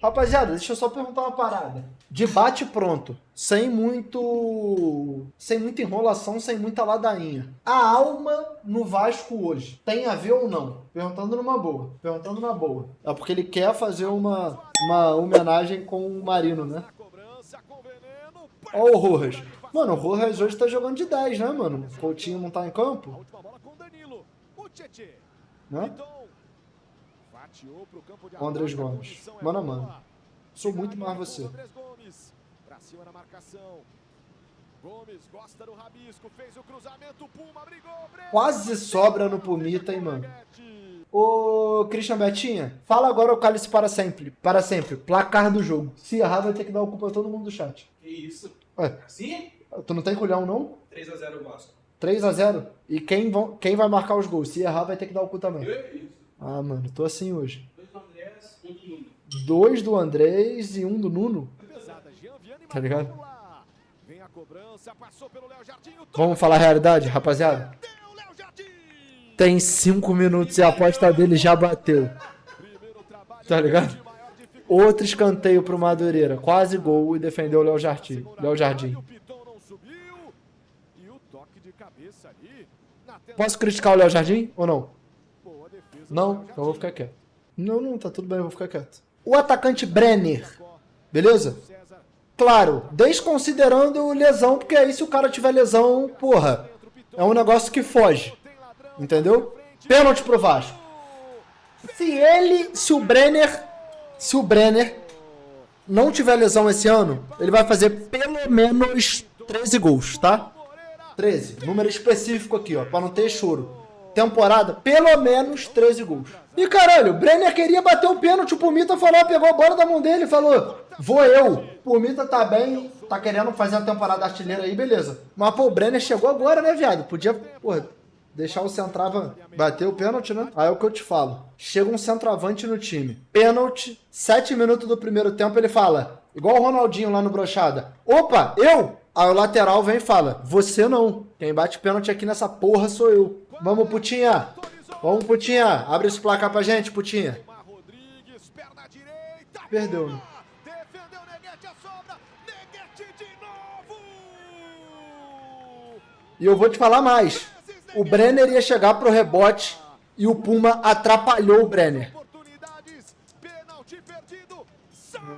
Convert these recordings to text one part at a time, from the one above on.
Rapaziada, deixa eu só perguntar uma parada. De bate pronto, sem muita enrolação, sem muita ladainha. A alma no Vasco hoje tem a ver ou não? Perguntando numa boa. Perguntando na boa. É porque ele quer fazer uma homenagem com o Marino, né? Ó o Rojas. Mano, o Rojas hoje tá jogando de 10, né, mano? O Coutinho não tá em campo? Né? O Andrés Gomes. Mano a mano. Sou muito mais você. Quase sobra no Pumita, hein, mano. Ô, Christian Betinha, fala agora o cálice para sempre. Para sempre. Placar do jogo. Se errar, vai ter que dar o culpa a todo mundo do chat. Que isso? Ué, Sim? tu não tem culhão, não? 3x0 o Vasco. 3x0? E quem vai marcar os gols? Se errar, vai ter que dar o cu também. Que isso? Ah, mano, tô assim hoje. 2 do Andrés, 1 do Nuno. 2 do Andrés e 1 do Nuno. Tá ligado? Vamos falar a realidade, rapaziada? Tem 5 minutos e a aposta dele já bateu. Tá ligado? Outro escanteio pro Madureira. Quase gol e defendeu o Léo Jardim. Posso criticar o Léo Jardim ou não? Não? Então eu vou ficar quieto. Não, tá tudo bem, eu vou ficar quieto. O atacante Brenner. Beleza? Claro, desconsiderando lesão, porque aí se o cara tiver lesão, porra, é um negócio que foge. Entendeu? Pênalti pro Vasco. Se o Brenner não tiver lesão esse ano, ele vai fazer pelo menos 13 gols, tá? 13. Número específico aqui, ó, pra não ter choro. Temporada, pelo menos 13 gols. E caralho, o Brenner queria bater o pênalti, o Pumita falou, pegou a bola da mão dele e falou, vou eu. O Pumita tá bem, tá querendo fazer a temporada artilheira aí, beleza. Mas, pô, o Brenner chegou agora, né, viado? Podia, porra, deixar o centroavante bater o pênalti, né? Aí é o que eu te falo. Chega um centroavante no time. Pênalti, 7 minutos do primeiro tempo, ele fala, igual o Ronaldinho lá no Brochada. Opa, eu? Aí o lateral vem e fala, você não. Quem bate pênalti aqui nessa porra sou eu. Vamos, Putinha. Vamos, Putinha. Abre esse placar pra gente, Putinha. Perdeu, né? E eu vou te falar mais. O Brenner ia chegar pro rebote e o Puma atrapalhou o Brenner.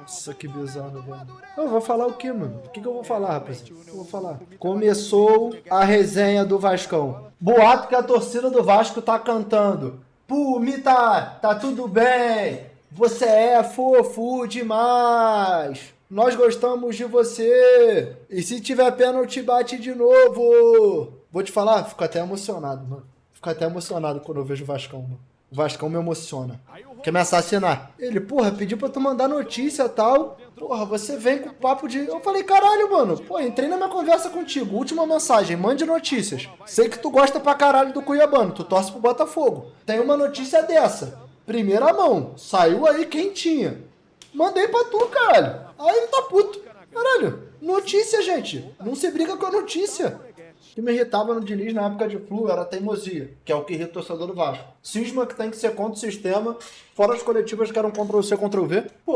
Nossa, que bizarro, velho. Eu vou falar o quê, mano? O que eu vou falar, rapaziada? O que eu vou falar? Começou a resenha do Vascão. Boato que a torcida do Vasco tá cantando. Pumita, tá tudo bem. Você é fofo demais. Nós gostamos de você. E se tiver pênalti, bate de novo. Vou te falar, fico até emocionado, mano. Fico até emocionado quando eu vejo o Vascão, mano. O Vascão me emociona. Quer me assassinar. Ele, porra, pediu pra tu mandar notícia e tal. Porra, você vem com papo de... Eu falei, caralho, mano. Pô, entrei na minha conversa contigo. Última mensagem, mande notícias. Sei que tu gosta pra caralho do Cuiabano. Tu torce pro Botafogo. Tem uma notícia dessa. Primeira mão. Saiu aí quentinha. Mandei pra tu, caralho. Aí ele tá puto. Caralho, notícia, gente. Não se briga com a notícia. O que me irritava no Diniz na época de Flu era a teimosia, que é o que irrita o torcedor do Vasco. Cisma que tem que ser contra o sistema, fora as coletivas que eram Ctrl-C, Ctrl-V. Pô,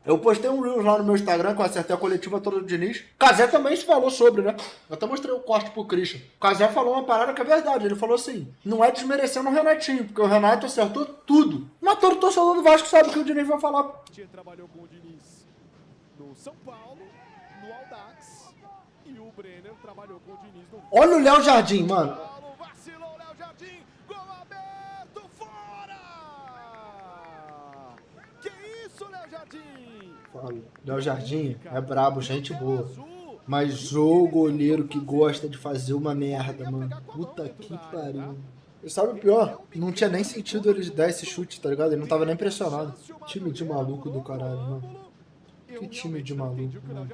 eu postei um Reels lá no meu Instagram, que eu acertei a coletiva toda do Diniz. Cazé também se falou sobre, né? Eu até mostrei o corte pro Christian. Cazé falou uma parada que é verdade. Ele falou assim, não é desmerecendo o Renatinho, porque o Renato acertou tudo. Mas todo torcedor do Vasco sabe o que o Diniz vai falar. Trabalhou com o Diniz no São Paulo, no Audax, e o Brenner trabalhou com o Diniz no... Olha o Léo Jardim, mano. Vacilou o Léo Jardim, gol aberto, fora! Que isso, Léo Jardim? Léo Jardim é brabo, gente boa. Mas o goleiro que gosta de fazer uma merda, mano. Puta que pariu. E sabe o pior? Não tinha nem sentido ele dar esse chute, tá ligado? Ele não tava nem pressionado. Time de maluco do caralho, mano. Que time de maluco, mano.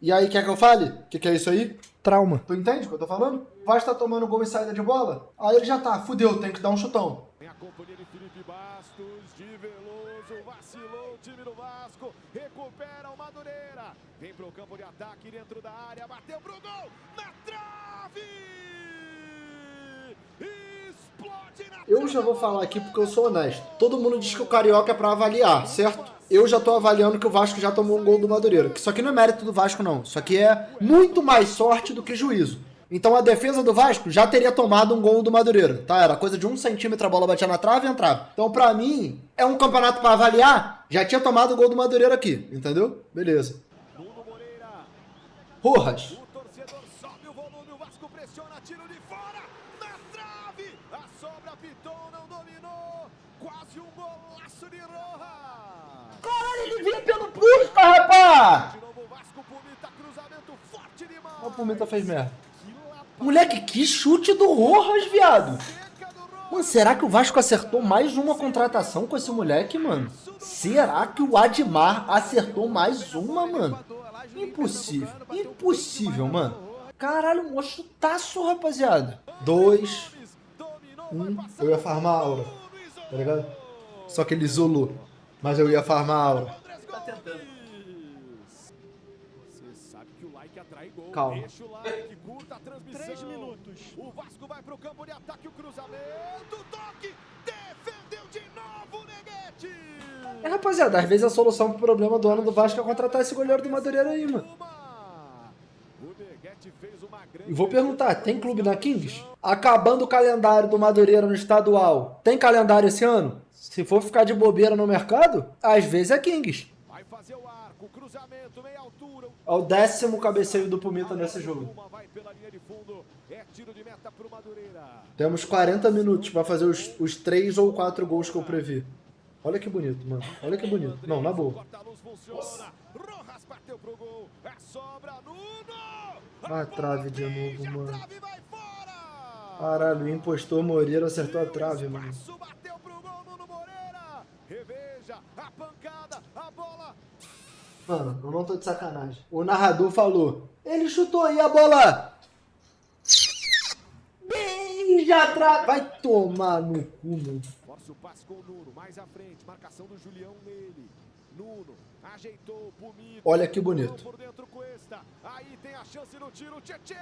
E aí, quer que eu fale? O que é isso aí? Trauma. Tu entende o que eu tô falando? O Vasco tá tomando gol em saída de bola. Aí ele já tá, fudeu, tem que dar um chutão. Tem a companhia de Felipe Bastos, de Veloso, vacilou o time do Vasco, recupera o Madureira, vem pro campo de ataque dentro da área, bateu pro gol, na trave! Eu já vou falar aqui porque eu sou honesto. Todo mundo diz que o Carioca é pra avaliar, certo? eu já tô avaliando que o Vasco já tomou um gol do Madureira. Que isso aqui não é mérito do Vasco, não. Isso aqui é muito mais sorte do que juízo. Então a defesa do Vasco já teria tomado um gol do Madureira, tá? Era coisa de 1 centímetro, a bola batia na trave e entrava. Então pra mim, é um campeonato pra avaliar, já tinha tomado o gol do Madureira aqui, entendeu? Beleza. Rojas. O torcedor sobe o volume, o Vasco pressiona, tiro de fora, na trave, a sobra Piton não dominou, quase um golaço de Rojas. Caralho, ele vinha pelo Pusca, rapaz! De novo o Vasco, Pumita, cruzamento forte demais. O Pumita fez merda. Moleque, que chute do Rojas, viado. Mano, será que o Vasco acertou mais uma contratação com esse moleque, mano? Será que o Admar acertou mais uma, mano? Impossível. Impossível, mano. Caralho, um chutaço, rapaziada. 2, 1. Eu ia farmar a aura, tá ligado? Só que ele isolou. Mas eu ia farmar a aura. Tá tentando. Você sabe que o like atrai gol. Calma. Deixa o like, curta a transmissão. 3 minutos. O Vasco vai pro campo de ataque, o cruzamento, toque, defendeu de novo o Neguete. É, rapaziada, às vezes a solução pro problema do ano do Vasco é contratar esse goleiro do Madureira aí, mano. O Neguete fez uma grande... E vou perguntar, tem clube na Kings? Acabando o calendário do Madureira no estadual, tem calendário esse ano? Se for ficar de bobeira no mercado, às vezes é Kings. Vai fazer o arco, cruzamento, meia altura. É o 10º cabeceio do Pumita nesse jogo. Uma vai pela linha de fundo, é tiro de meta pro Madureira. Temos 40 minutos pra fazer os 3 ou 4 gols que eu previ. Olha que bonito, mano. Olha que bonito. Não, na boa. Corta-luz funciona. Rojas bateu pro gol. É sobra, Nuno. Ah, trave de novo, A mano. trave vai fora. Caralho, o impostor Moreira acertou a trave, mano. Espaço, bateu pro gol, Nuno Moreira. Reveja a pancada, a bola. Mano, eu não tô de sacanagem. O narrador falou, ele chutou e a bola... Beija a trave. Vai tomar no cu, mano. Força o passe com o Nuno, mais à frente, marcação do Julião nele. Nuno ajeitou, Pumita. Olha que bonito. Por dentro Cuesta. Aí tem a chance no tiro, Tietê.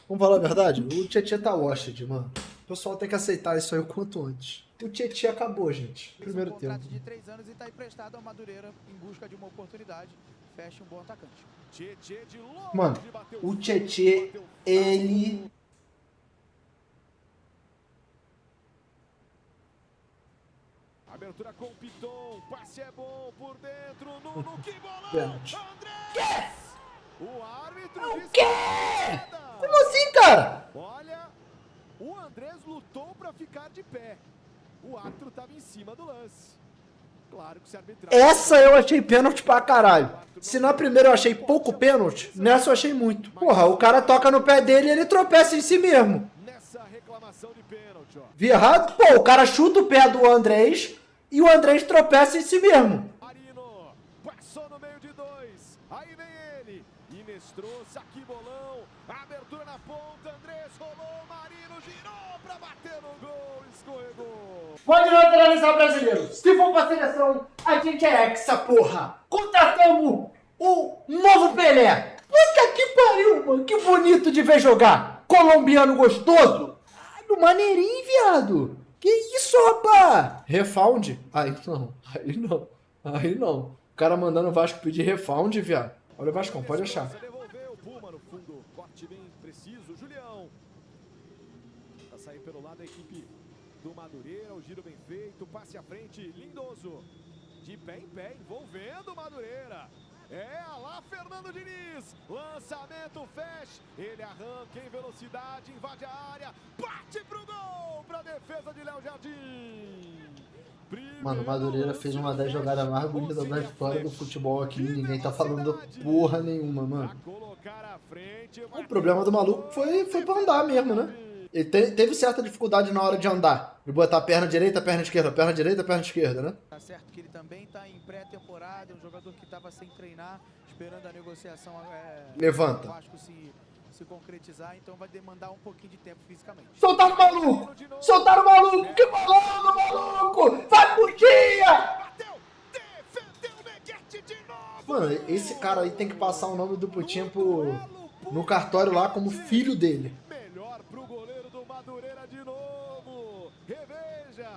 Vamos falar a verdade? O Tietê tá washed, mano. O pessoal tem que aceitar isso aí o quanto antes. O Tietê acabou, gente. Primeiro tempo. Contrato de 3 anos e está emprestado ao Madureira em busca de uma oportunidade. Fecha um bom atacante. Tietê de longe, Mano, bateu o fundo, Tietê, bateu ele... Abertura com o Piton, passe é bom por dentro, Nuno, que bolão! Pênalti. Andrés! O árbitro O disse quê? nada. Como assim, cara? Olha, o Andrés lutou para ficar de pé. O árbitro estava em cima do lance. Claro que se arbitrar... Essa eu achei pênalti pra caralho. Se na primeira eu achei pouco pênalti, nessa eu achei muito. Porra, o cara toca no pé dele e ele tropeça em si mesmo. Nessa reclamação de pênalti, ó. Vi errado? Pô, o cara chuta o pé do Andrés e o Andrés tropeça em si mesmo. Marino, passou no meio de 2. Aí vem ele. Inestrou, saque bolão. Abertura na ponta, Andrés rolou. Marino girou pra bater no gol. Escorregou. Pode naturalizar brasileiro. Se for pra seleção, a gente é hexa, porra. Contratamos o novo Pelé. Puta que pariu, mano. Que bonito de ver jogar. Colombiano gostoso. Ai, no maneirinho, viado. Que isso, rapá? Refound? Aí não. Aí não. Aí não. O cara mandando o Vasco pedir refound, viado. Olha o Vascão, pode achar. Devolveu, Puma no fundo. Corte bem preciso. Julião. Pra sair pelo lado da equipe do Madureira. O giro bem feito. Passe à frente. Lindoso. De pé em pé. Envolvendo o Madureira. É, lá Fernando Diniz. Lançamento fecha. Ele arranca em velocidade. Invade a área. Bate pro gol. Pra defesa de Léo Jardim. Mano, o Madureira fez uma das jogadas mais bonitas da história do futebol aqui. Ninguém tá falando porra nenhuma, mano. O problema do maluco foi pra andar mesmo, né? Ele teve certa dificuldade na hora de andar. De botar perna direita, perna esquerda, perna direita, perna esquerda, né? Tá certo que ele também está em pré-temporada, um jogador que estava sem treinar, esperando a negociação Levanta. do Vasco se concretizar, então vai demandar um pouquinho de tempo fisicamente. Soltaram o maluco! Soltaram o maluco! Que bolão, maluco! Vai pro dia! Mano, esse cara aí tem que passar o nome do Putinha no cartório lá como filho dele. Melhor pro goleiro do Madureira de novo. Reveja.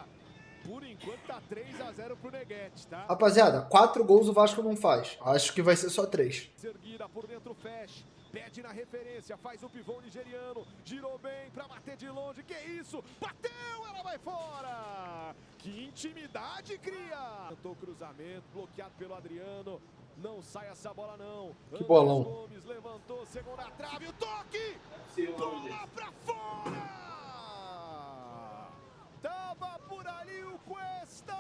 Por enquanto tá 3-0 pro Neguete, tá? Rapaziada, 4 gols o Vasco não faz. Acho que vai ser só 3. Erguida por dentro, fecha. Pede na referência, faz o pivô nigeriano. Girou bem pra bater de longe. Que isso? Bateu, ela vai fora. Que intimidade cria. Tentou o cruzamento, bloqueado pelo Adriano. Não sai essa bola não. Que bolão. Andrés Gomes levantou, segunda trave, o toque. Sim, o nome dele. Bola pra fora. Tava por ali o Cuesta.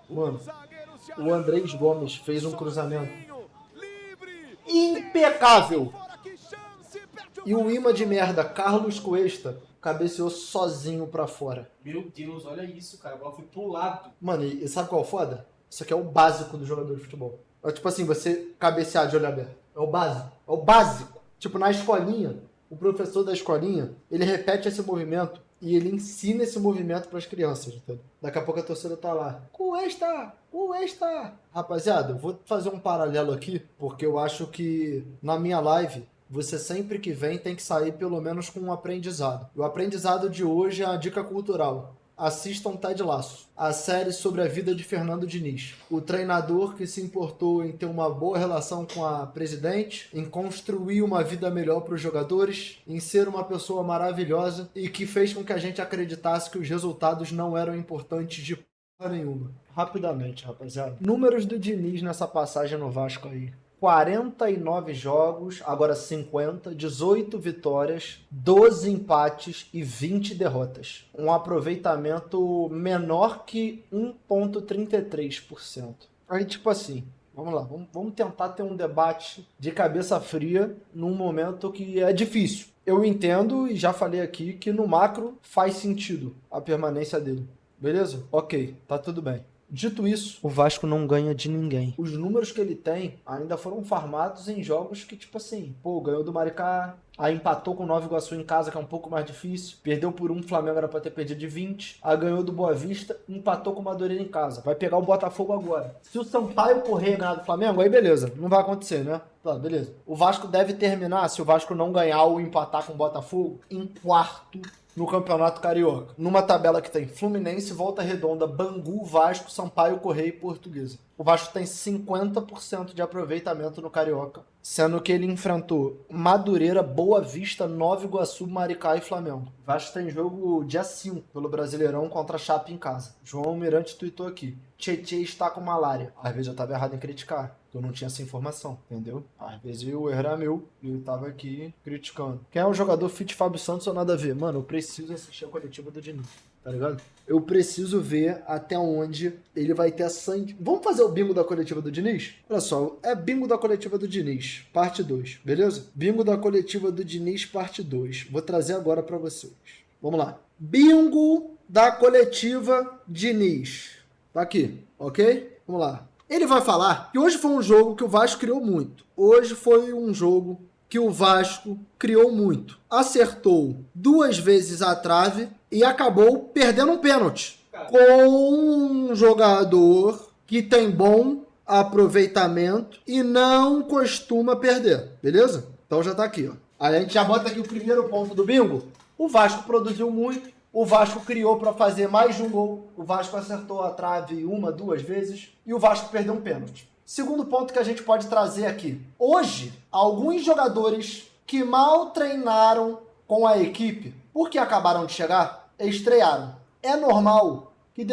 Mano, zagueiro se o Andrés Gomes fez um cruzamento sozinho, livre. impecável. Fora, que chance, perde E o imã de merda, Carlos Cuesta, cabeceou sozinho pra fora. Meu Deus, olha isso, cara. A bola foi pro lado. Mano, e sabe qual é o foda? Isso aqui é o básico do jogador de futebol. É tipo assim, você cabecear de olho aberto. É o básico. É o básico. Tipo, na escolinha, o professor da escolinha, ele repete esse movimento e ele ensina esse movimento pras crianças, entendeu? Daqui a pouco a torcida tá lá. Cuesta! Cuesta! Rapaziada, eu vou fazer um paralelo aqui, porque eu acho que na minha live, você sempre que vem tem que sair pelo menos com um aprendizado. O aprendizado de hoje é a dica cultural. Assistam Ted Lasso, a série sobre a vida de Fernando Diniz. O treinador que se importou em ter uma boa relação com a presidente, em construir uma vida melhor para os jogadores, em ser uma pessoa maravilhosa e que fez com que a gente acreditasse que os resultados não eram importantes de porra nenhuma. Rapidamente, rapaziada. Números do Diniz nessa passagem no Vasco aí. 49 jogos, agora 50, 18 vitórias, 12 empates e 20 derrotas. Um aproveitamento menor que 1,33%. Aí, tipo assim, vamos lá, vamos tentar ter um debate de cabeça fria num momento que é difícil. Eu entendo e já falei aqui que no macro faz sentido a permanência dele. Beleza? Ok, tá tudo bem. Dito isso, o Vasco não ganha de ninguém. Os números que ele tem ainda foram farmados em jogos que, tipo assim, pô, ganhou do Maricá, aí empatou com o Nova Iguaçu em casa, que é um pouco mais difícil, perdeu por 1, Flamengo era pra ter perdido de 20, aí ganhou do Boa Vista, empatou com o Madureira em casa. Vai pegar o Botafogo agora. Se o Sampaio Corrêa ganhar do Flamengo, aí beleza, não vai acontecer, né? Tá, beleza. O Vasco deve terminar, se o Vasco não ganhar ou empatar com o Botafogo, em quarto no Campeonato Carioca. Numa tabela que tem Fluminense, Volta Redonda, Bangu, Vasco, Sampaio Corrêa e Portuguesa. O Vasco tem 50% de aproveitamento no Carioca, sendo que ele enfrentou Madureira, Boa Vista, Nova Iguaçu, Maricá e Flamengo. O Vasco tem jogo dia 5 pelo Brasileirão contra a Chape em casa. João Almirante tweetou aqui: Tietê está com malária. Às vezes eu estava errado em criticar, eu não tinha essa informação, entendeu? Às vezes o erro era meu e eu tava aqui criticando. Quem é o jogador fit Fábio Santos ou nada a ver? Mano, eu preciso assistir a coletiva do Diniz, tá ligado? Eu preciso ver até onde ele vai ter sangue. Vamos fazer o bingo da coletiva do Diniz? Olha só, é bingo da coletiva do Diniz, parte 2, beleza? Bingo da coletiva do Diniz, parte 2. Vou trazer agora pra vocês. Vamos lá. Bingo da coletiva Diniz. Tá aqui, ok? Vamos lá. Ele vai falar que hoje foi um jogo que o Vasco criou muito. Hoje foi um jogo que o Vasco criou muito. Acertou 2 vezes a trave e acabou perdendo um pênalti com um jogador que tem bom aproveitamento e não costuma perder, beleza? Então já tá aqui, ó. Aí a gente já bota aqui o primeiro ponto do bingo. O Vasco produziu muito, o Vasco criou para fazer mais de um gol, o Vasco acertou a trave 1, 2 vezes e o Vasco perdeu um pênalti. Segundo ponto que a gente pode trazer aqui. Hoje, alguns jogadores que mal treinaram com a equipe, porque acabaram de chegar, estrearam. É normal que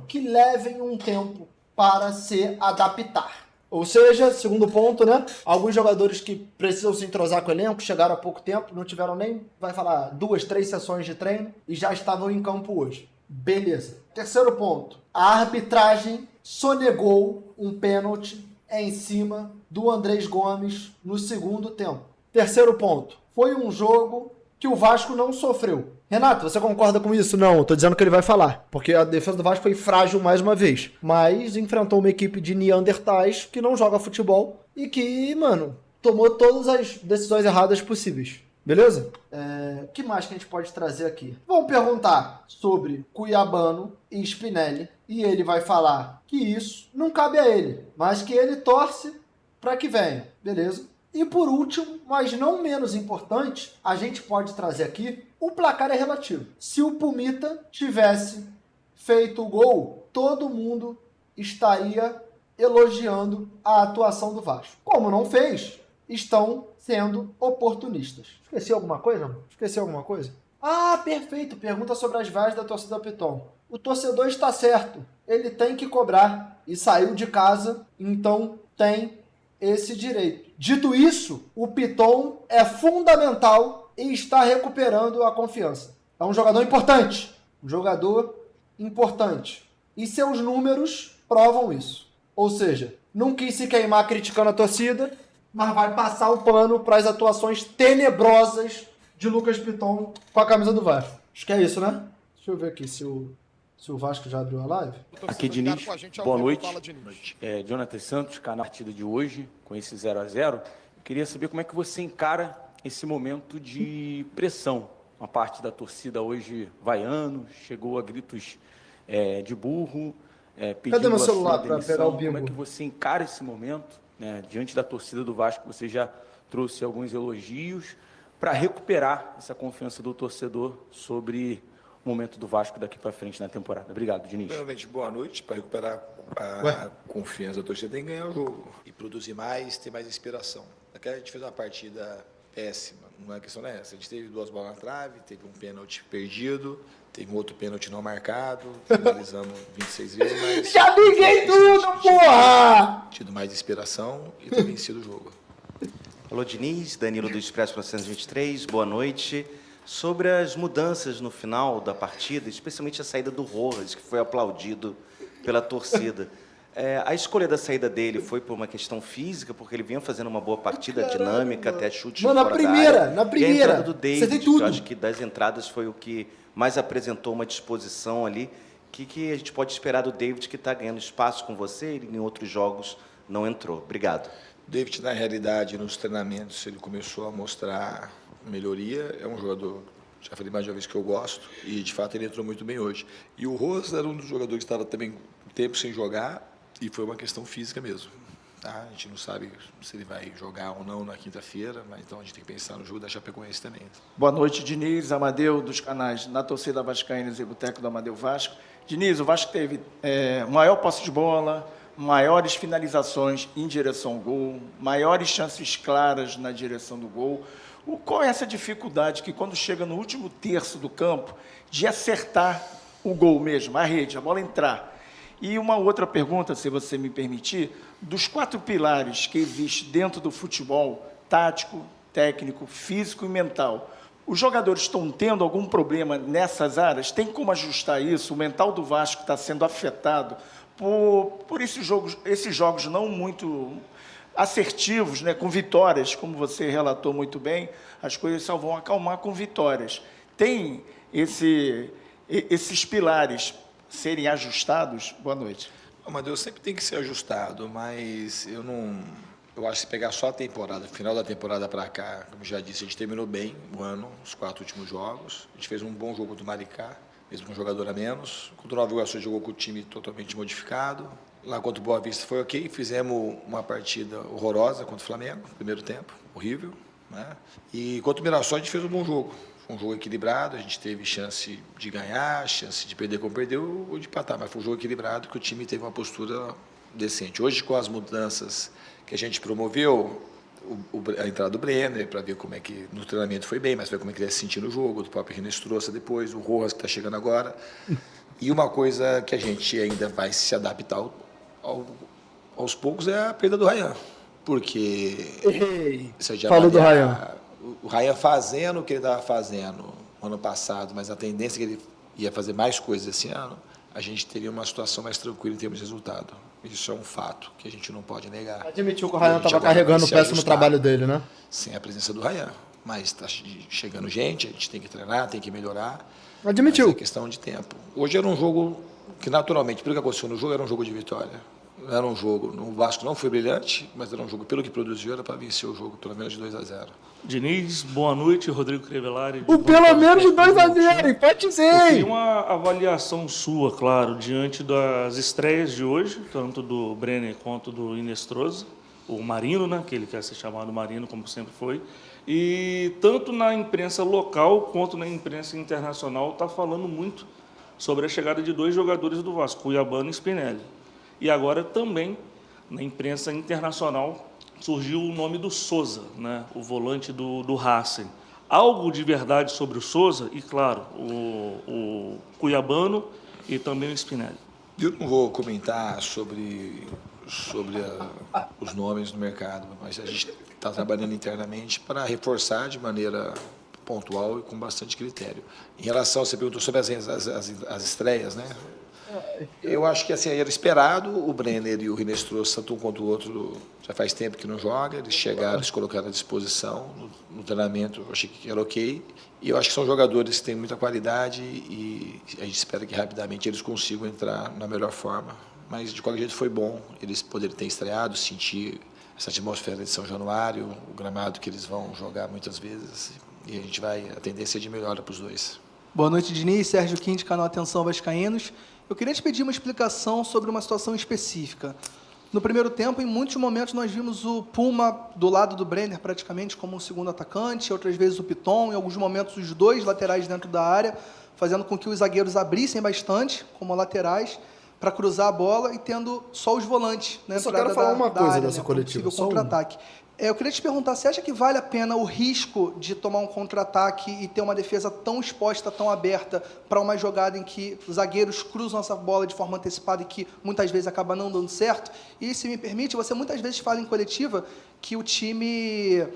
que levem um tempo para se adaptar. Ou seja, segundo ponto, né? Alguns jogadores que precisam se entrosar com o elenco, chegaram há pouco tempo, não tiveram nem, 2, 3 sessões de treino e já estavam em campo hoje. Beleza. Terceiro ponto. A arbitragem sonegou um pênalti em cima do Andrés Gomes no segundo tempo. Terceiro ponto. Foi um jogo que o Vasco não sofreu. Renato, você concorda com isso? Não, eu tô dizendo que ele vai falar. Porque a defesa do Vasco foi frágil mais uma vez. Mas enfrentou uma equipe de neandertais que não joga futebol e que, mano, tomou todas as decisões erradas possíveis. Beleza? O que mais que a gente pode trazer aqui? Vamos perguntar sobre Cuiabano e Spinelli. E ele vai falar que isso não cabe a ele, mas que ele torce para que venha. Beleza? E por último, mas não menos importante, a gente pode trazer aqui, o placar é relativo. Se o Pumita tivesse feito o gol, todo mundo estaria elogiando a atuação do Vasco. Como não fez, estão sendo oportunistas. Esqueci alguma coisa, mano? Esqueci alguma coisa? Ah, perfeito. Pergunta sobre as vaias da torcida Piton. O torcedor está certo. Ele tem que cobrar. E saiu de casa, então tem esse direito. Dito isso, o Piton é fundamental e está recuperando a confiança. É um jogador importante. Um jogador importante. E seus números provam isso. Ou seja, não quis se queimar criticando a torcida, mas vai passar o pano para as atuações tenebrosas de Lucas Piton com a camisa do Vasco. Acho que é isso, né? Deixa eu ver aqui se o Vasco já abriu a live. Aqui, Diniz. Boa noite. Jonathan Santos, canal partida de hoje, com esse 0-0. Eu queria saber como é que você encara esse momento de pressão. Uma parte da torcida hoje vaiano, chegou a gritos de burro, pedindo Cadê meu a sua celular para demissão. pegar o bingo? Como é que você encara esse momento, né, diante da torcida do Vasco? Você já trouxe alguns elogios para recuperar essa confiança do torcedor sobre o momento do Vasco daqui para frente na temporada. Obrigado, Diniz. Primeiramente, boa noite. Para recuperar a confiança da torcida, tem que ganhar o jogo e produzir mais, ter mais inspiração. Aqui a gente fez uma partida péssima, não é questão essa. A gente teve 2 bolas na trave, teve um pênalti perdido, teve um outro pênalti não marcado, finalizamos 26 vezes, mas... Já liguei tudo, porra! Tido mais inspiração e ter vencido o jogo. Alô, Diniz, Danilo do Expresso 423, boa noite. Sobre as mudanças no final da partida, especialmente a saída do Rojas, que foi aplaudido pela torcida. A escolha da saída dele foi por uma questão física, porque ele vinha fazendo uma boa partida, dinâmica, até chute Mano, fora da área. na primeira. E a entrada do David, Você tem tudo. que eu acho que das entradas foi o que mais apresentou uma disposição ali. O que a gente pode esperar do David, que está ganhando espaço com você, ele em outros jogos não entrou? Obrigado. David, na realidade, nos treinamentos, ele começou a mostrar melhoria. É um jogador, já falei mais de uma vez, que eu gosto, e de fato ele entrou muito bem hoje. E o Rojas era um dos jogadores que estava também um tempo sem jogar, e foi uma questão física mesmo. Tá? A gente não sabe se ele vai jogar ou não na quinta-feira, mas então a gente tem que pensar no jogo da Chapecoense também. Boa noite, Diniz, Amadeu, dos canais Na Torcida Vascaínos e Boteco do Amadeu Vasco. Diniz, o Vasco teve maior posse de bola, maiores finalizações em direção ao gol, maiores chances claras na direção do gol. Qual é essa dificuldade que, quando chega no último terço do campo, de acertar o gol mesmo, a rede, a bola entrar? E uma outra pergunta, se você me permitir, dos 4 pilares que existem dentro do futebol, tático, técnico, físico e mental, os jogadores estão tendo algum problema nessas áreas? Tem como ajustar isso? O mental do Vasco está sendo afetado por esses jogos não muito assertivos, né, com vitórias, como você relatou muito bem, as coisas só vão acalmar com vitórias. Tem esses pilares serem ajustados? Boa noite. Amadeu, sempre tem que ser ajustado, mas eu acho que se pegar só a temporada, final da temporada para cá, como já disse, a gente terminou bem o ano, os 4 últimos jogos. A gente fez um bom jogo do Maricá, mesmo com um jogador a menos. Contra o Nova Iguaçu jogou com o time totalmente modificado. Lá contra o Boa Vista foi ok. Fizemos uma partida horrorosa contra o Flamengo, primeiro tempo, horrível, né? E contra o Mirassol a gente fez um bom jogo. Foi um jogo equilibrado, a gente teve chance de ganhar, chance de perder como perdeu ou de empatar, mas foi um jogo equilibrado que o time teve uma postura decente. Hoje, com as mudanças que a gente promoveu, a entrada do Brenner, para ver como é que no treinamento foi bem, mas ver como é que ele ia se sentir no jogo, do próprio Rinestrosa depois, o Rojas que está chegando agora. E uma coisa que a gente ainda vai se adaptar aos poucos é a perda do Ryan. Porque você já falou do Ryan. O Ryan fazendo o que ele estava fazendo no ano passado, mas a tendência é que ele ia fazer mais coisas esse ano, a gente teria uma situação mais tranquila em termos de resultado. Isso é um fato que a gente não pode negar. Admitiu que o Ryan estava carregando o péssimo trabalho dele, né? Sem a presença do Ryan. Mas está chegando gente, a gente tem que treinar, tem que melhorar. Admitiu. Mas é questão de tempo. Hoje era um jogo que, naturalmente, pelo que aconteceu no jogo, era um jogo de vitória. Era um jogo, o Vasco não foi brilhante, mas era um jogo, pelo que produziu, era para vencer o jogo, pelo menos de 2-0. Diniz, boa noite, Rodrigo Crivellari. Pelo menos de 2-0, enfatizei! Eu queria uma avaliação sua, claro, diante das estreias de hoje, tanto do Brenner quanto do Hinestrosa, o Marino, né, que ele quer ser chamado Marino, como sempre foi, e tanto na imprensa local quanto na imprensa internacional está falando muito sobre a chegada de 2 jogadores do Vasco, Cuiabano e Spinelli. E agora também, na imprensa internacional, surgiu o nome do Souza, né, o volante do Racing. Algo de verdade sobre o Souza e, claro, o Cuiabano e também o Spinelli. Eu não vou comentar sobre os nomes no mercado, mas a gente está trabalhando internamente para reforçar de maneira pontual e com bastante critério. Em relação, você perguntou sobre as estreias, né? Eu acho que assim, era esperado, o Brenner e o Rinestrosa, tanto um quanto o outro, já faz tempo que não joga, eles chegaram, eles colocaram à disposição no treinamento, eu achei que era ok, e eu acho que são jogadores que têm muita qualidade e a gente espera que rapidamente eles consigam entrar na melhor forma, mas de qualquer jeito foi bom eles poderem ter estreado, sentir essa atmosfera de São Januário, o gramado que eles vão jogar muitas vezes, e a gente vai, a tendência de melhora para os dois. Boa noite, Diniz, Sérgio Quinte, canal Atenção Vascaínos. Eu queria te pedir uma explicação sobre uma situação específica. No primeiro tempo, em muitos momentos, nós vimos o Puma do lado do Brenner, praticamente, como um segundo atacante, outras vezes o Piton, em alguns momentos os 2 laterais dentro da área, fazendo com que os zagueiros abrissem bastante, como laterais, para cruzar a bola e tendo só os volantes na entrada da área. Eu só quero falar uma coisa dessa coletiva, só contra-ataque. Eu queria te perguntar, você acha que vale a pena o risco de tomar um contra-ataque e ter uma defesa tão exposta, tão aberta, para uma jogada em que os zagueiros cruzam essa bola de forma antecipada e que muitas vezes acaba não dando certo? E, se me permite, você muitas vezes fala em coletiva que o time,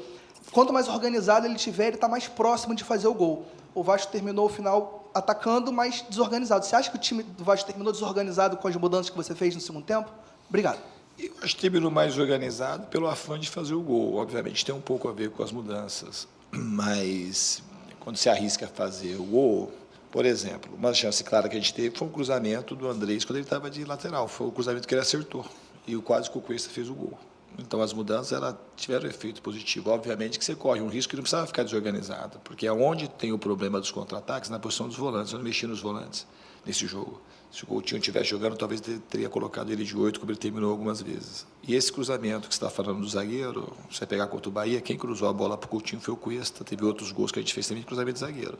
quanto mais organizado ele tiver, ele está mais próximo de fazer o gol. O Vasco terminou o final atacando, mas desorganizado. Você acha que o time do Vasco terminou desorganizado com as mudanças que você fez no segundo tempo? Obrigado. Eu acho que terminou mais organizado pelo afã de fazer o gol. Obviamente tem um pouco a ver com as mudanças, mas quando se arrisca a fazer o gol, por exemplo, uma chance clara que a gente teve foi um cruzamento do Andrés quando ele estava de lateral. Foi o cruzamento que ele acertou e quase que o Cuesta fez o gol. Então as mudanças tiveram efeito positivo. Obviamente que você corre um risco que não precisava ficar desorganizado, porque é onde tem o problema dos contra-ataques, na posição dos volantes. Eu não mexi nos volantes nesse jogo. Se o Coutinho estivesse jogando, talvez teria colocado ele de 8, como ele terminou algumas vezes. E esse cruzamento que você está falando do zagueiro, você pegar contra o Bahia, quem cruzou a bola para o Coutinho foi o Cuesta. Teve outros gols que a gente fez também de cruzamento de zagueiro.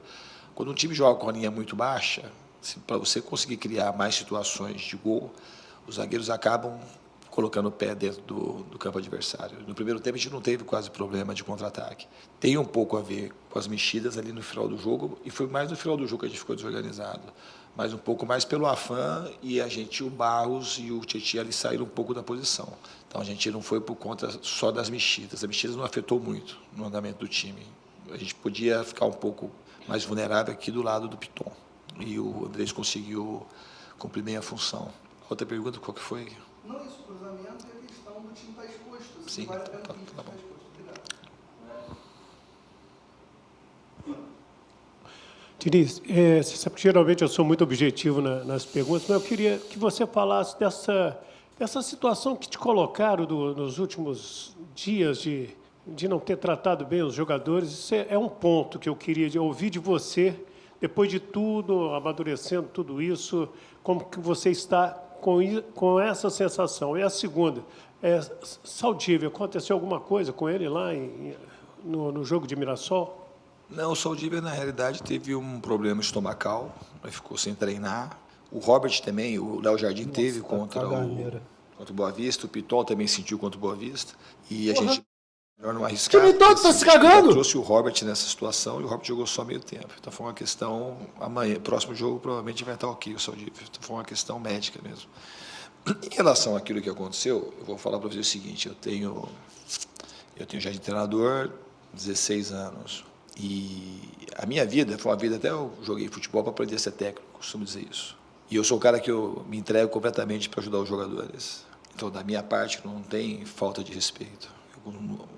Quando um time joga com a linha muito baixa, para você conseguir criar mais situações de gol, os zagueiros acabam colocando o pé dentro do campo adversário. No primeiro tempo a gente não teve quase problema de contra-ataque. Tem um pouco a ver com as mexidas ali no final do jogo, e foi mais no final do jogo que a gente ficou desorganizado. Mas um pouco mais pelo afã, e o Barros e o Tietchan ali saíram um pouco da posição. Então a gente não foi por conta só das mexidas. As mexidas não afetou muito no andamento do time. A gente podia ficar um pouco mais vulnerável aqui do lado do Piton. E o Andrés conseguiu cumprir bem a função. Outra pergunta, qual que foi? Não, isso, o cruzamento é a questão do time estar exposto. Sim, vale a pena tá bom. Diniz, geralmente eu sou muito objetivo nas perguntas, mas eu queria que você falasse dessa situação que te colocaram nos últimos dias de não ter tratado bem os jogadores. Isso é um ponto que eu queria ouvir de você, depois de tudo, amadurecendo tudo isso, como que você está com essa sensação. E a segunda, Saldívia, aconteceu alguma coisa com ele lá no jogo de Mirassol? Não, o Saldívia, na realidade, teve um problema estomacal, ficou sem treinar. O Robert também, o Léo Jardim teve contra o Boa Vista, o Pitol também sentiu contra o Boa Vista. E a gente, melhor não arriscar. O time todo tá se cagando! Trouxe o Robert nessa situação e o Robert jogou só meio tempo. Então foi uma questão, amanhã, próximo jogo provavelmente vai estar ok o Saldívia. Então foi uma questão médica mesmo. Em relação àquilo que aconteceu, eu vou falar para você o seguinte, eu tenho já de treinador 16 anos. E a minha vida foi uma vida, até eu joguei futebol para aprender a ser técnico, costumo dizer isso. E eu sou o cara que eu me entrego completamente para ajudar os jogadores. Então, da minha parte, não tem falta de respeito,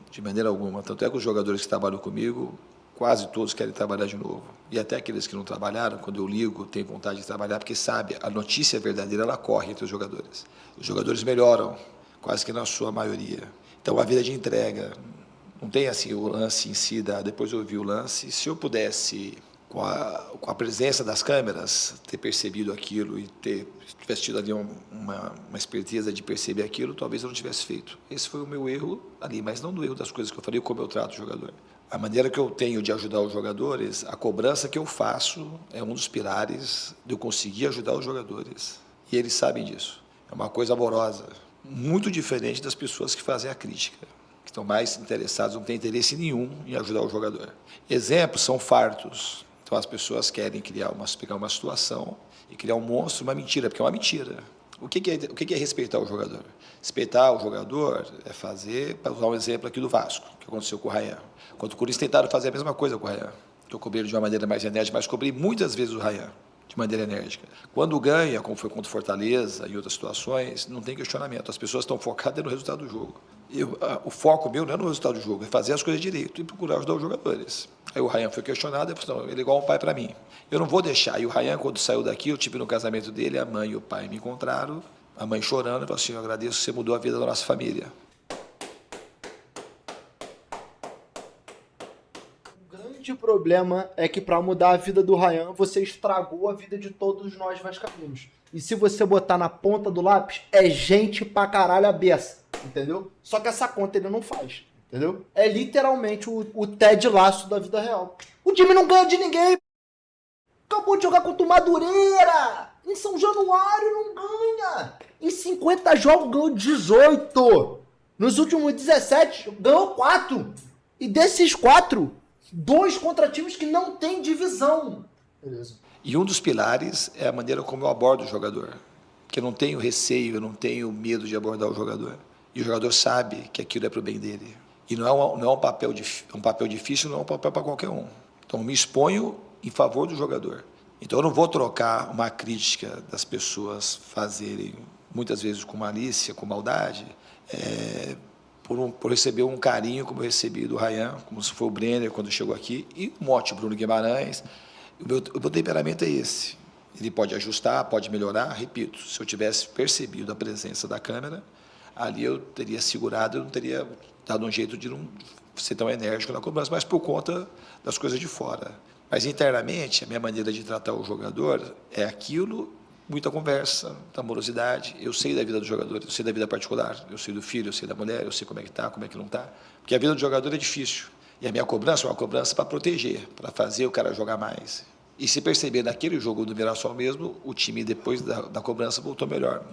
de maneira alguma. Tanto é que os jogadores que trabalham comigo, quase todos querem trabalhar de novo. E até aqueles que não trabalharam, quando eu ligo, têm vontade de trabalhar, porque sabe, a notícia verdadeira, ela corre entre os jogadores. Os jogadores melhoram, quase que na sua maioria. Então, a vida de entrega... Não tem assim o lance em si, depois eu vi o lance. Se eu pudesse, com a presença das câmeras, ter percebido aquilo e tivesse tido ali uma esperteza de perceber aquilo, talvez eu não tivesse feito. Esse foi o meu erro ali, mas não do erro das coisas que eu falei, como eu trato o jogador. A maneira que eu tenho de ajudar os jogadores, a cobrança que eu faço é um dos pilares de eu conseguir ajudar os jogadores. E eles sabem disso. É uma coisa amorosa, muito diferente das pessoas que fazem a crítica, que estão mais interessados, não têm interesse nenhum em ajudar o jogador. Exemplos são fartos. Então as pessoas querem pegar uma situação e criar um monstro, uma mentira, porque é uma mentira. O que é respeitar o jogador? Respeitar o jogador é fazer, para usar um exemplo aqui do Vasco, que aconteceu com o Ryan. Quando o Corinthians tentaram fazer a mesma coisa com o Ryan, que eu cobri ele de uma maneira mais enérgica, mas cobri muitas vezes o Ryan de maneira enérgica. Quando ganha, como foi contra o Fortaleza e outras situações, não tem questionamento. As pessoas estão focadas no resultado do jogo. O foco meu não é no resultado do jogo, é fazer as coisas direito e procurar ajudar os jogadores. Aí o Ryan foi questionado, eu falei, ele é igual um pai para mim. Eu não vou deixar. E o Ryan, quando saiu daqui, eu tive no casamento dele, a mãe e o pai me encontraram, a mãe chorando, e falou assim, eu agradeço, você mudou a vida da nossa família. O grande problema é que para mudar a vida do Ryan, você estragou a vida de todos nós vascaínos. E se você botar na ponta do lápis, é gente pra caralho a beça, entendeu? Só que essa conta ele não faz, entendeu? É literalmente o Ted Lasso da vida real. O time não ganha de ninguém. Acabou de jogar contra o Madureira. Em São Januário não ganha. Em 50 jogos ganhou 18. Nos últimos 17 ganhou 4. E desses 4, 2 contra times que não tem divisão. Beleza. E um dos pilares é a maneira como eu abordo o jogador. Que eu não tenho receio, eu não tenho medo de abordar o jogador. E o jogador sabe que aquilo é para o bem dele. E não é um papel difícil, não é um papel para qualquer um. Então eu me exponho em favor do jogador. Então eu não vou trocar uma crítica das pessoas fazerem, muitas vezes com malícia, com maldade, por receber um carinho como eu recebi do Ryan, como se foi o Brenner quando chegou aqui, e o Mote, Bruno Guimarães. O meu temperamento é esse. Ele pode ajustar, pode melhorar. Repito, se eu tivesse percebido a presença da câmera, ali eu teria segurado, eu não teria dado um jeito de não ser tão enérgico na cobrança, mas por conta das coisas de fora. Mas internamente, a minha maneira de tratar o jogador é aquilo, muita conversa, muita amorosidade. Eu sei da vida do jogador, eu sei da vida particular, eu sei do filho, eu sei da mulher, eu sei como é que está, como é que não está. Porque a vida do jogador é difícil. E a minha cobrança é uma cobrança para proteger, para fazer o cara jogar mais. E se perceber naquele jogo do Mirassol mesmo, o time depois da cobrança voltou melhor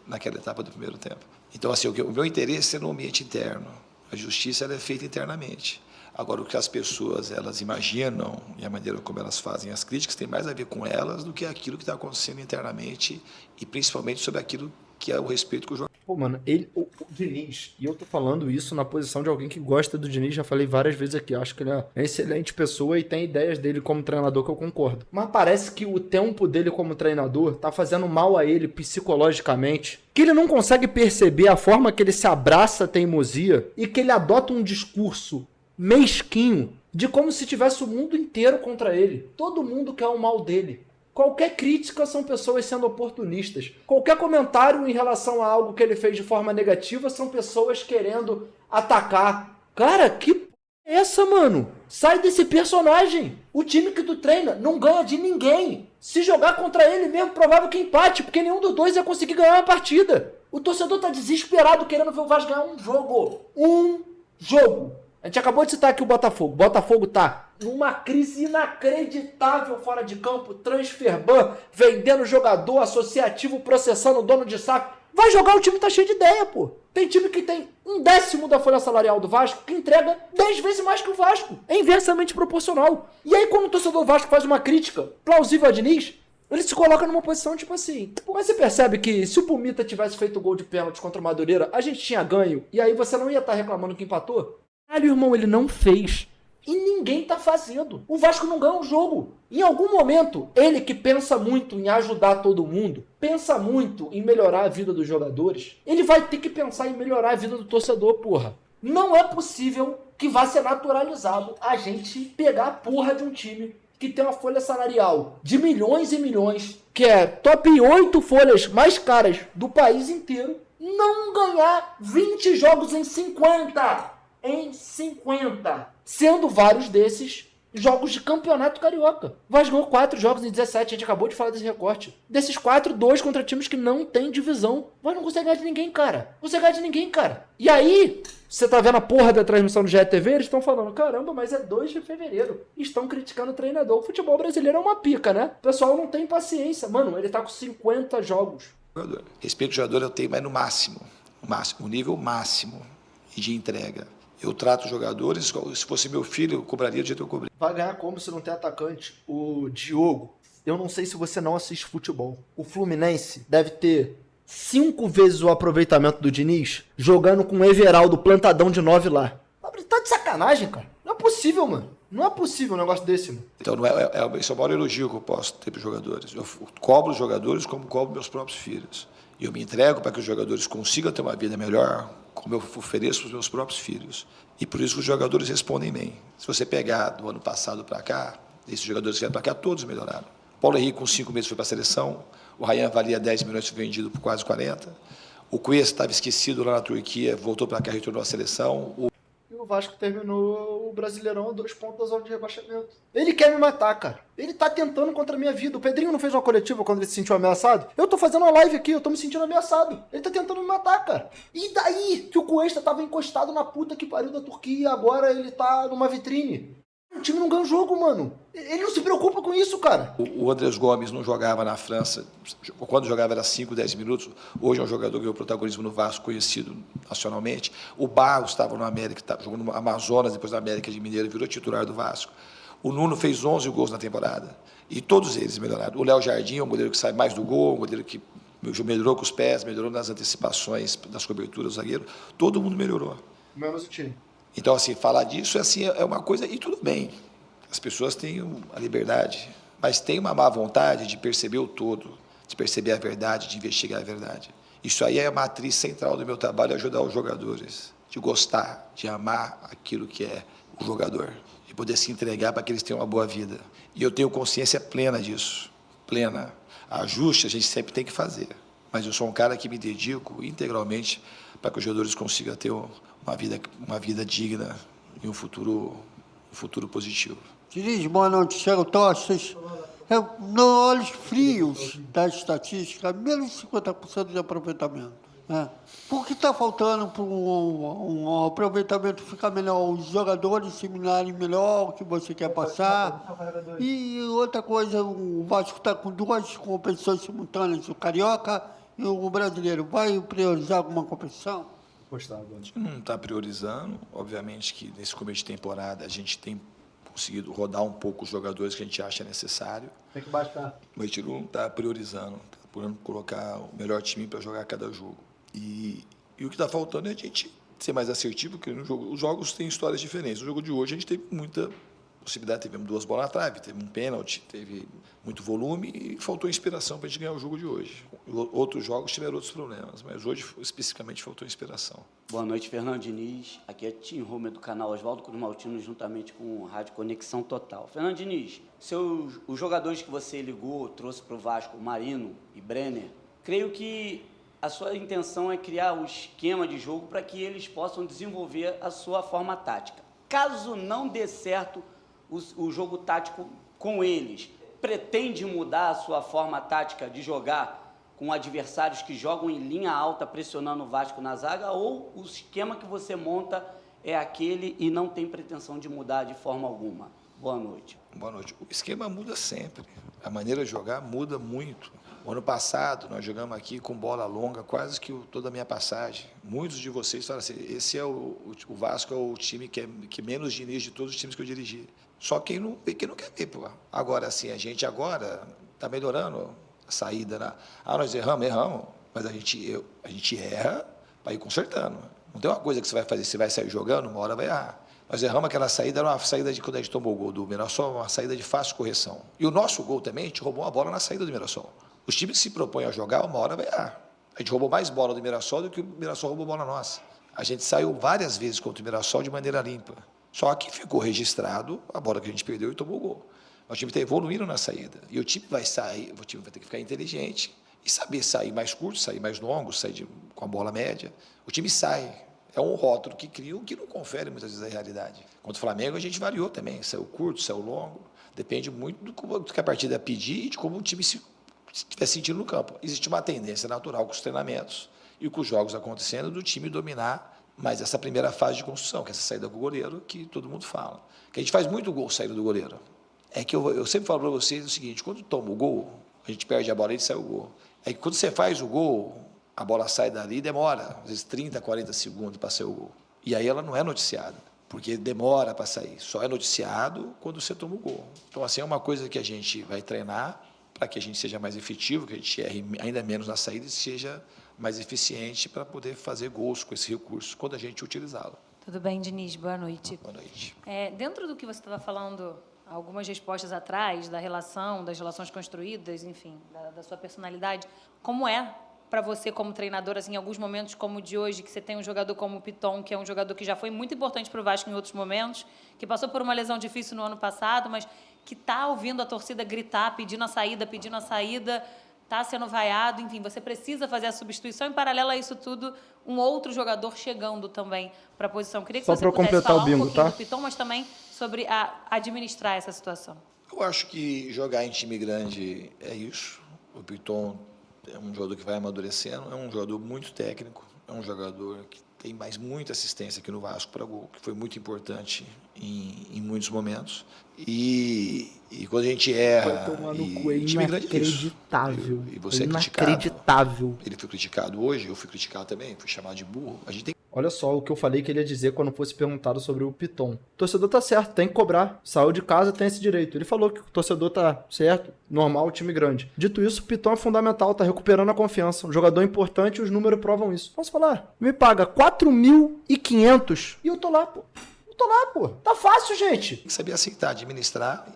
naquela etapa do primeiro tempo. Então, assim, o meu interesse é no ambiente interno. A justiça ela é feita internamente. Agora, o que as pessoas elas imaginam e a maneira como elas fazem as críticas tem mais a ver com elas do que aquilo que está acontecendo internamente e principalmente sobre aquilo que é o respeito que o jogador. Pô, mano, o Diniz, e eu tô falando isso na posição de alguém que gosta do Diniz, já falei várias vezes aqui, acho que ele é uma excelente pessoa e tem ideias dele como treinador que eu concordo. Mas parece que o tempo dele como treinador tá fazendo mal a ele psicologicamente, que ele não consegue perceber a forma que ele se abraça à teimosia e que ele adota um discurso mesquinho de como se tivesse o mundo inteiro contra ele. Todo mundo quer o mal dele. Qualquer crítica são pessoas sendo oportunistas. Qualquer comentário em relação a algo que ele fez de forma negativa são pessoas querendo atacar. Cara, que p*** é essa, mano? Sai desse personagem. O time que tu treina não ganha de ninguém. Se jogar contra ele mesmo, provável que empate, porque nenhum dos dois ia conseguir ganhar uma partida. O torcedor tá desesperado querendo ver o Vasco ganhar um jogo. Um jogo. A gente acabou de citar aqui o Botafogo. O Botafogo tá numa crise inacreditável fora de campo. Transferban, vendendo jogador, associativo, processando dono de saco. Vai jogar, o time tá cheio de ideia, pô. Tem time que tem 1/10 da folha salarial do Vasco, que entrega 10 vezes mais que o Vasco. É inversamente proporcional. E aí, quando o torcedor do Vasco faz uma crítica plausível a Diniz, ele se coloca numa posição tipo assim. Mas você percebe que se o Pumita tivesse feito gol de pênalti contra o Madureira, a gente tinha ganho, e aí você não ia estar reclamando que empatou? Caralho, irmão, ele não fez. E ninguém tá fazendo. O Vasco não ganha um jogo. Em algum momento, ele que pensa muito em ajudar todo mundo, pensa muito em melhorar a vida dos jogadores, ele vai ter que pensar em melhorar a vida do torcedor, porra. Não é possível que vá ser naturalizado a gente pegar a porra de um time que tem uma folha salarial de milhões e milhões, que é top 8 folhas mais caras do país inteiro, não ganhar 20 jogos em 50. Em 50. Sendo vários desses jogos de campeonato carioca. O Vasco ganhou 4 jogos em 17. A gente acabou de falar desse recorte. Desses 4, 2 contra times que não tem divisão. O Vasco não consegue ganhar de ninguém, cara. Não consegue ganhar de ninguém, cara. E aí, Você tá vendo a porra da transmissão do GTV, eles estão falando, caramba, mas é 2 de fevereiro. Estão criticando o treinador. O futebol brasileiro é uma pica, né? O pessoal não tem paciência. Mano, ele tá com 50 jogos. Respeito ao jogador eu tenho, mas no máximo, o nível máximo de entrega. Eu trato os jogadores, se fosse meu filho, eu cobraria do jeito que eu cobrei. Vai ganhar como se não tem atacante? O Diogo, eu não sei se você não assiste futebol. O Fluminense deve ter 5 vezes o aproveitamento do Diniz jogando com o Everaldo plantadão de 9 lá. Tá de sacanagem, cara. Não é possível, mano. Não é possível um negócio desse, mano. Então, esse é o maior elogio que eu posso ter para os jogadores. Eu cobro os jogadores como cobro meus próprios filhos. E eu me entrego para que os jogadores consigam ter uma vida melhor, como eu ofereço para os meus próprios filhos. E por isso os jogadores respondem bem. Se você pegar do ano passado para cá, esses jogadores que vieram para cá, todos melhoraram. Paulo Henrique, com 5 meses, foi para a seleção. O Ryan valia 10 milhões, foi vendido por quase 40. O Cuesta estava esquecido lá na Turquia, voltou para cá, retornou à seleção. E o Vasco terminou o Brasileirão a 2 pontos da zona de rebaixamento. Ele quer me matar, cara. Ele tá tentando contra a minha vida. O Pedrinho não fez uma coletiva quando ele se sentiu ameaçado? Eu tô fazendo uma live aqui, eu tô me sentindo ameaçado. Ele tá tentando me matar, cara. E daí que o Cuesta tava encostado na puta que pariu da Turquia e agora ele tá numa vitrine? O time não ganha o jogo, mano. Ele não se preocupa com isso, cara. O Andrés Gomes não jogava na França. Quando jogava era 5, 10 minutos. Hoje é um jogador que ganhou protagonismo no Vasco, conhecido nacionalmente. O Barros estava no América, jogou no Amazonas, depois na América de Mineiro, virou titular do Vasco. O Nuno fez 11 gols na temporada. E todos eles melhoraram. O Léo Jardim é um goleiro que sai mais do gol, um goleiro que melhorou com os pés, melhorou nas antecipações, nas coberturas do zagueiro. Todo mundo melhorou. Menos o time. Então, assim, falar disso é uma coisa, e tudo bem. As pessoas têm a liberdade, mas tem uma má vontade de perceber o todo, de perceber a verdade, de investigar a verdade. Isso aí é a matriz central do meu trabalho, ajudar os jogadores, de gostar, de amar aquilo que é o jogador, de poder se entregar para que eles tenham uma boa vida. E eu tenho consciência plena disso, plena. Ajuste a gente sempre tem que fazer, mas eu sou um cara que me dedico integralmente para que os jogadores consigam ter uma vida digna e um futuro positivo. Diniz, boa noite, Thiago Tostes. No olhos frios da estatística, menos de 50% de aproveitamento. Né? Por que está faltando para um aproveitamento ficar melhor? Os jogadores seminarem melhor o que você quer passar? E outra coisa, o Vasco está com 2 competições simultâneas, o Carioca e o Brasileiro. Vai priorizar alguma competição? A gente não está priorizando. Obviamente que nesse começo de temporada a gente tem conseguido rodar um pouco os jogadores que a gente acha necessário. Tem que baixar. O Retiro não está priorizando, está procurando colocar o melhor time para jogar cada jogo. E o que está faltando é a gente ser mais assertivo, porque no jogo, os jogos têm histórias diferentes. No jogo de hoje a gente teve muita possibilidade, tivemos 2 bolas na trave, teve um pênalti, teve muito volume e faltou inspiração para a gente ganhar o jogo de hoje. Outros jogos tiveram outros problemas, mas hoje especificamente faltou inspiração. Boa noite, Fernando Diniz. Aqui é Tim Homer do canal Oswaldo Cruz Maltino, juntamente com o Rádio Conexão Total. Fernando Diniz, os jogadores que você ligou, trouxe para o Vasco, Marino e Brenner, creio que a sua intenção é criar um esquema de jogo para que eles possam desenvolver a sua forma tática. Caso não dê certo o jogo tático com eles, pretende mudar a sua forma tática de jogar com adversários que jogam em linha alta, pressionando o Vasco na zaga, ou o esquema que você monta é aquele e não tem pretensão de mudar de forma alguma? Boa noite. Boa noite. O esquema muda sempre. A maneira de jogar muda muito. O ano passado, nós jogamos aqui com bola longa, quase que toda a minha passagem. Muitos de vocês falaram assim, esse é o Vasco é o time que menos Diniz de todos os times que eu dirigi. Só quem não quer ver, pô. Agora, assim, a gente agora está melhorando a saída. Nós erramos, mas a gente erra para ir consertando. Não tem uma coisa que você vai fazer, você vai sair jogando, uma hora vai errar. Nós erramos aquela saída, era uma saída de quando a gente tomou o gol do Mirassol, uma saída de fácil correção. E o nosso gol também, a gente roubou uma bola na saída do Mirassol. Os times que se propõem a jogar, uma hora vai errar. A gente roubou mais bola do Mirassol do que o Mirassol roubou bola nossa. A gente saiu várias vezes contra o Mirassol de maneira limpa. Só que ficou registrado a bola que a gente perdeu e tomou o gol. O time está evoluindo na saída. E o time vai sair, o time vai ter que ficar inteligente e saber sair mais curto, sair mais longo, sair com a bola média. O time sai. É um rótulo que cria, que não confere muitas vezes a realidade. Contra o Flamengo a gente variou também. Saiu curto, saiu longo. Depende muito do que a partida pedir e de como o time se estiver sentindo no campo. Existe uma tendência natural com os treinamentos e com os jogos acontecendo do time dominar Mas essa primeira fase de construção, que é essa saída com o goleiro, que todo mundo fala. Que a gente faz muito gol saindo do goleiro. É que eu sempre falo para vocês o seguinte, quando toma o gol, a gente perde a bola e sai o gol. É que quando você faz o gol, a bola sai dali e demora, às vezes 30, 40 segundos para sair o gol. E aí ela não é noticiada, porque demora para sair. Só é noticiado quando você toma o gol. Então, assim, é uma coisa que a gente vai treinar para que a gente seja mais efetivo, que a gente erre ainda menos na saída e seja mais eficiente para poder fazer gols com esse recurso quando a gente utilizá-lo. Tudo bem, Diniz? Boa noite. Boa noite. Dentro do que você estava falando algumas respostas atrás, da relação, das relações construídas, enfim, da sua personalidade, como é para você como treinador, assim, em alguns momentos como o de hoje, que você tem um jogador como o Piton, que é um jogador que já foi muito importante para o Vasco em outros momentos, que passou por uma lesão difícil no ano passado, mas que está ouvindo a torcida gritar, pedindo a saída, está sendo vaiado, enfim, você precisa fazer a substituição. Em paralelo a isso tudo, um outro jogador chegando também para a posição. Queria que Só você pudesse completar falar o bingo, um pouquinho tá? do Piton, mas também sobre administrar essa situação. Eu acho que jogar em time grande é isso. O Piton é um jogador que vai amadurecendo, é um jogador muito técnico, é um jogador que tem mais muita assistência aqui no Vasco para gol, que foi muito importante em muitos momentos. E quando a gente erra, time grande é isso. Inacreditável. E você é criticado. Inacreditável. Ele foi criticado hoje, eu fui criticado também, fui chamado de burro. A gente tem... Olha só o que eu falei que ele ia dizer quando fosse perguntado sobre o Piton. O torcedor tá certo, tem que cobrar. Saiu de casa, tem esse direito. Ele falou que o torcedor tá certo, normal, time grande. Dito isso, o Piton é fundamental, tá recuperando a confiança. Um jogador importante e os números provam isso. Posso falar? Me paga 4.500 e eu tô lá, pô. Tá fácil, gente. Tem que saber aceitar, administrar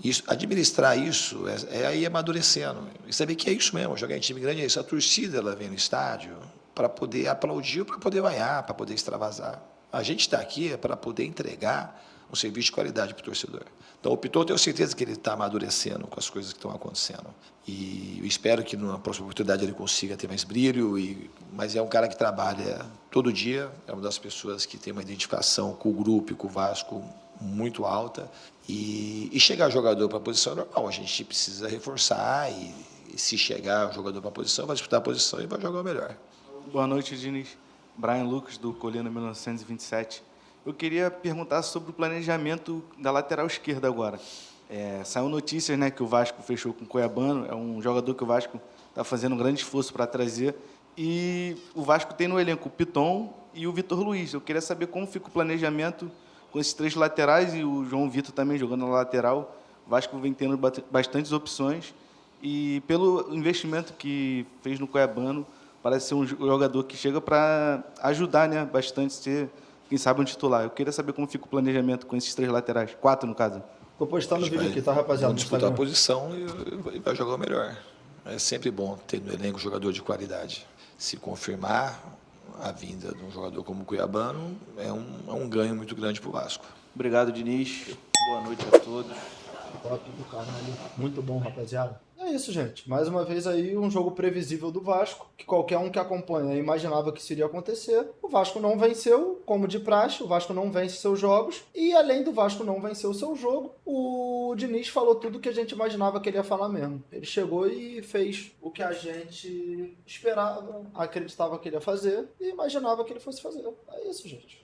isso. Administrar isso é aí amadurecendo. E saber que é isso mesmo, jogar em time grande é isso. A torcida, ela vem no estádio para poder aplaudir, para poder vaiar, para poder extravasar. A gente está aqui para poder entregar um serviço de qualidade para o torcedor. Então, o Piton, eu tenho certeza que ele está amadurecendo com as coisas que estão acontecendo. E eu espero que na próxima oportunidade ele consiga ter mais brilho, mas é um cara que trabalha todo dia, é uma das pessoas que tem uma identificação com o grupo e com o Vasco muito alta. E chegar jogador para a posição é normal, a gente precisa reforçar e se chegar o jogador para a posição, vai disputar a posição e vai jogar o melhor. Boa noite, Diniz. Brian Lucas, do Colina 1927. Eu queria perguntar sobre o planejamento da lateral esquerda agora. Saiu notícias, né, que o Vasco fechou com o Cuiabano, é um jogador que o Vasco está fazendo um grande esforço para trazer, e o Vasco tem no elenco o Piton e o Vitor Luiz. Eu queria saber como fica o planejamento com esses três laterais e o João Vitor também jogando na lateral. O Vasco vem tendo bastantes opções e pelo investimento que fez no Cuiabano, parece ser um jogador que chega para ajudar, né, bastante, ser, quem sabe, um titular. Eu queria saber como fica o planejamento com esses três laterais, 4 no caso. Tô postando o vídeo aqui, tá, rapaziada? Vamos disputar a posição e vai jogar o melhor. É sempre bom ter no elenco um jogador de qualidade. Se confirmar a vinda de um jogador como o Cuiabano, é um ganho muito grande para o Vasco. Obrigado, Diniz. Boa noite a todos. Top do caralho. Muito bom, rapaziada. É isso, gente. Mais uma vez aí um jogo previsível do Vasco, que qualquer um que acompanha imaginava que isso iria acontecer. O Vasco não venceu, como de praxe, o Vasco não vence seus jogos. E além do Vasco não vencer o seu jogo, o Diniz falou tudo que a gente imaginava que ele ia falar mesmo. Ele chegou e fez o que a gente esperava, acreditava que ele ia fazer e imaginava que ele fosse fazer. É isso, gente.